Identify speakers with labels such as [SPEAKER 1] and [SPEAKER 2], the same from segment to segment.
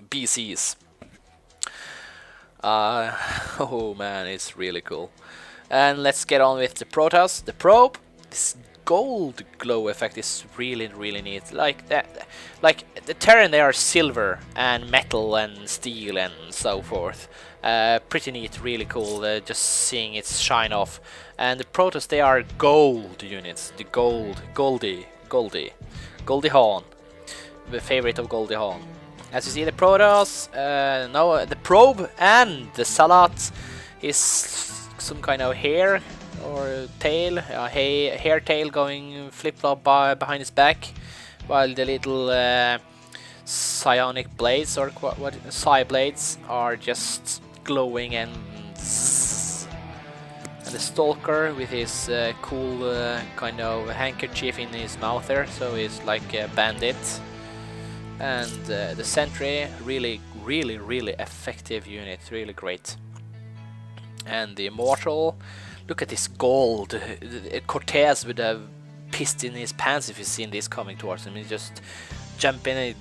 [SPEAKER 1] BCs. Oh man, it's really cool. And let's get on with the Protoss, the probe. This gold glow effect is really neat. Like that, like the Terran, they are silver and metal and steel and so forth. Pretty neat, really cool. Just seeing it shine off. And the Protoss, they are gold units. The Goldie Hawn, the favorite of Goldie Hawn. As you see, the Protoss, no, the probe and the Salat is some kind of hair or tail, hair tail going flip-flop behind his back, while the little psionic blades, or what psi blades, are just glowing and zzz. And the Stalker with his cool kind of handkerchief in his mouth there, so he's like a bandit. And the Sentry, really effective unit, really great. And the Immortal, look at this gold. Cortez would have pissed in his pants if he's seen this coming towards him. He just jump in and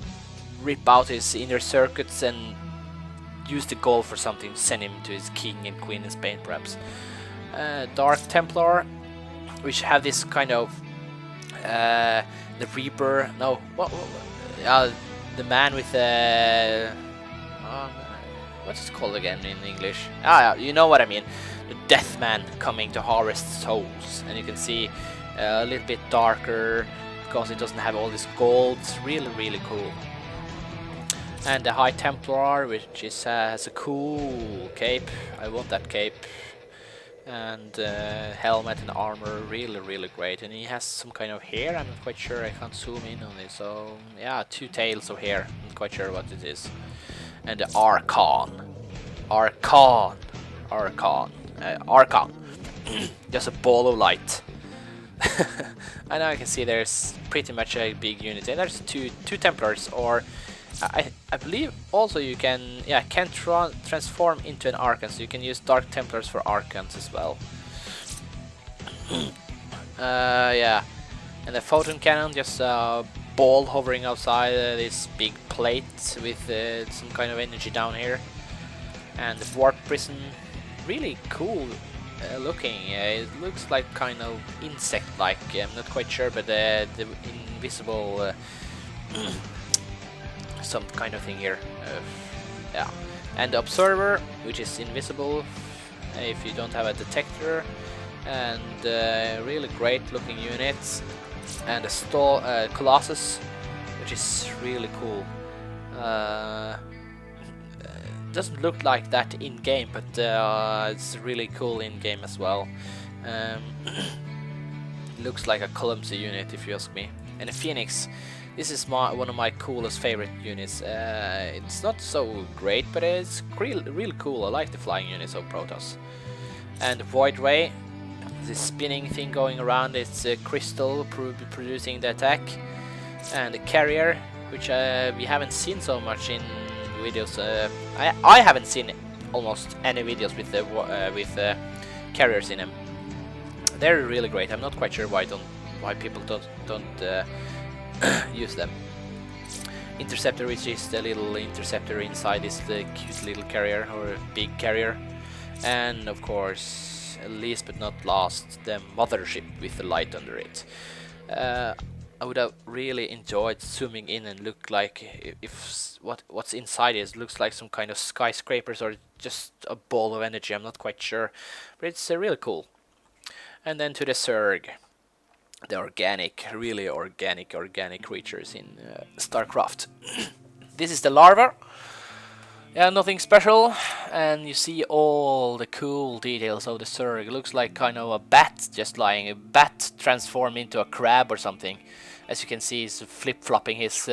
[SPEAKER 1] rip out his inner circuits and use the gold for something, send him to his king and queen in Spain perhaps. Dark Templar, which have this kind of the Reaper, no, what the man with what's it called again in English? Yeah, you know what I mean. The Death Man coming to harvest souls, and you can see a little bit darker because it doesn't have all this gold. It's really cool. And the High Templar, which is has a cool cape. I want that cape. And helmet and armor, really great. And he has some kind of hair. I'm not quite sure. I can't zoom in on it. So yeah, 2 tails of hair. I'm not quite sure what it is. And the Archon, just a ball of light. And now I can see there's pretty much a big unit. And there's two Templars, or I believe also you can transform into an Archon, so you can use Dark Templars for Archons as well. Yeah, and the Photon Cannon, just a ball hovering outside this big plate with some kind of energy down here. And the Warp Prison, really cool looking. It looks like kind of insect-like. I'm not quite sure, but the invisible some kind of thing here. Yeah, and the Observer, which is invisible if you don't have a detector, and really great looking units. And the Colossus, which is really cool. Doesn't look like that in game, but it's really cool in game as well. Looks like a clumsy unit if you ask me. And the Phoenix, this is one of my coolest favorite units. It's not so great, but it's really cool. I like the flying units of Protoss. And the Void Ray, this spinning thing going around, it's a crystal producing the attack. And the Carrier, which we haven't seen so much in videos. I haven't seen almost any videos with carriers in them. They're really great. I'm not quite sure why people don't use them. Interceptor, which is the little interceptor inside this cute little carrier, or big carrier. And of course, least but not last, the mothership with the light under it. I would have really enjoyed zooming in and look like if what's inside is looks like some kind of skyscrapers or just a ball of energy. I'm not quite sure, but it's really cool. And then to the Zerg, the organic, really organic creatures in StarCraft. This is the larva. Yeah, nothing special, and you see all the cool details of the Zerg. It looks like kind of a bat just lying, a bat transformed into a crab or something. As you can see, he's flip-flopping his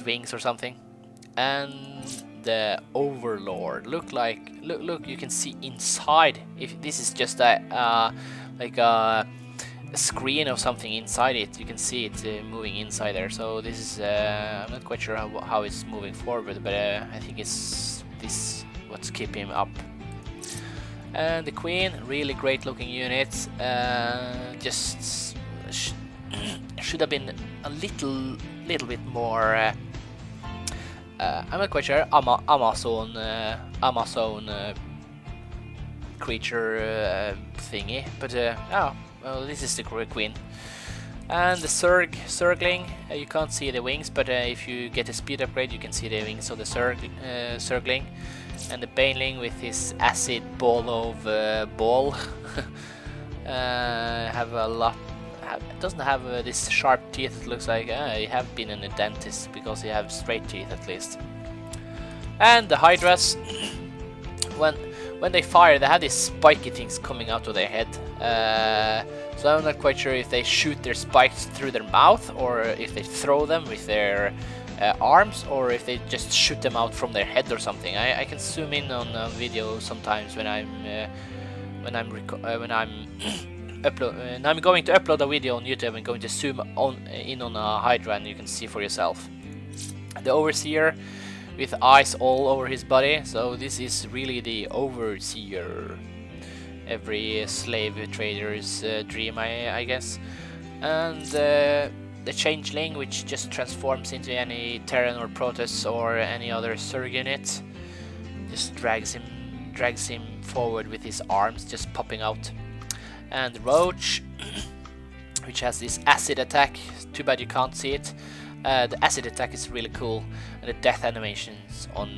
[SPEAKER 1] wings or something. And the Overlord, look, you can see inside. If this is just a like a screen of something inside it, you can see it moving inside there. So this is I'm not quite sure how it's moving forward, but I think it's this what's keeping him up. And the Queen, really great looking units. Just should have been a little bit more I'm not quite sure. Amazon creature thingy, but oh, well, this is the queen. And the Zergling, you can't see the wings, but if you get a speed upgrade, you can see the wings of the Zergling. And the Baneling with his acid ball of ball have a lot. Doesn't have this sharp teeth. It looks like he have been in a dentist because he have straight teeth at least. And the Hydras, when they fire, they have these spiky things coming out of their head. So I'm not quite sure if they shoot their spikes through their mouth, or if they throw them with their arms, or if they just shoot them out from their head or something. I can zoom in on a video sometimes when I'm I'm going to upload a video on YouTube. I'm going to zoom in on a Hydra, and you can see for yourself. The Overseer with eyes all over his body, so this is really the Overseer. Every slave trader's dream, I guess. And the Changeling, which just transforms into any Terran or Protoss or any other Zerg unit, just drags him forward with his arms just popping out. And the Roach, which has this acid attack. Too bad you can't see it. The acid attack is really cool, and the death animations on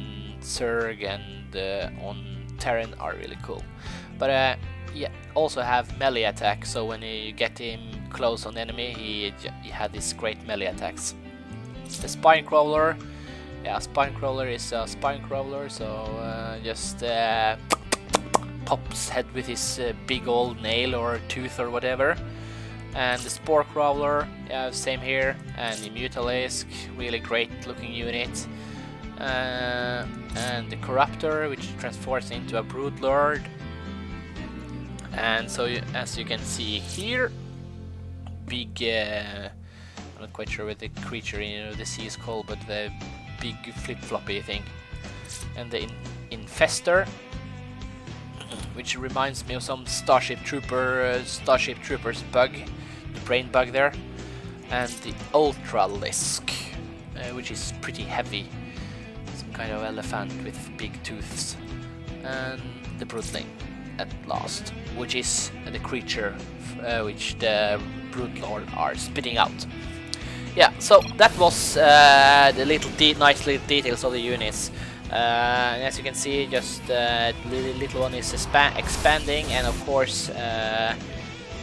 [SPEAKER 1] Zerg and on Terran are really cool. But yeah, also have melee attack, so when you get him close on the enemy, he had these great melee attacks. The Spinecrawler, yeah, Spinecrawler is a Spinecrawler, so just pops head with his big old nail or tooth or whatever. And the Spore Crawler, yeah, same here. And the Mutalisk, really great looking unit. And the Corruptor, which transforms into a Broodlord. And so, as you can see here, big, I'm not quite sure what the creature in the sea is called, but the big flip-floppy thing. And the Infestor, which reminds me of some Starship Troopers bug, the brain bug there. And the Ultralisk, which is pretty heavy, some kind of elephant with big tooths. And the Broodling at last, which is the creature which the Broodlord are spitting out. Yeah, so that was the nice little details of the units. As you can see, just the little one is expanding, and of course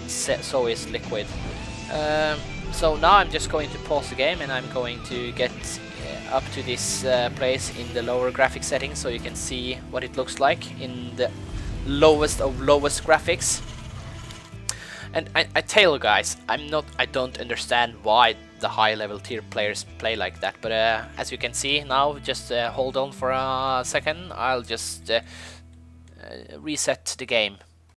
[SPEAKER 1] so is Liquid. So now I'm just going to pause the game, and I'm going to get up to this place in the lower graphic settings, so you can see what it looks like in the lowest of lowest graphics. And I tell you guys, I don't understand why the high level tier players play like that, but as you can see now, just hold on for a second, I'll just reset the game.